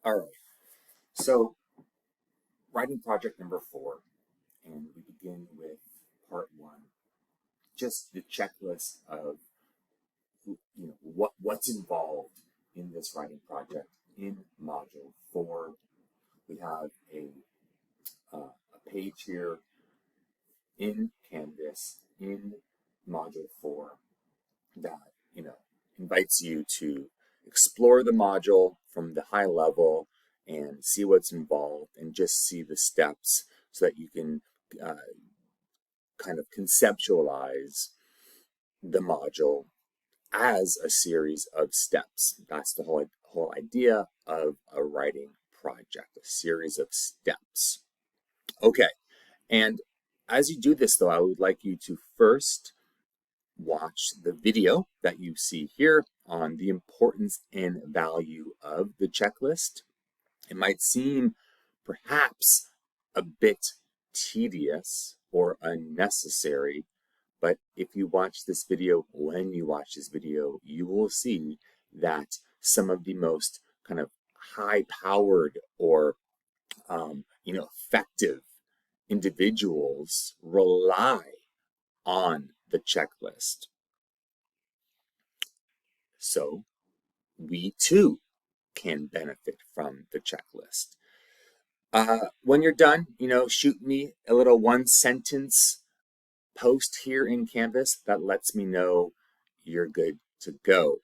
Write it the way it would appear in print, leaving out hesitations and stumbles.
All right. So, writing project number 4, and we begin with part 1, just the checklist of what's involved in this writing project. In module 4, we have a page here in Canvas in module 4 that invites you to explore the module from the high level and see what's involved and just see the steps so that you can kind of conceptualize the module as a series of steps. That's the whole idea of a writing project, a series of steps. Okay, and as you do this though, I would like you to first watch the video that you see here on the importance and value of the checklist. It might seem perhaps a bit tedious or unnecessary, but if you watch this video, when you watch this video, you will see that some of the most kind of high-powered or effective individuals rely on the checklist. So we too can benefit from the checklist. When you're done, shoot me a little 1-sentence post here in Canvas that lets me know you're good to go.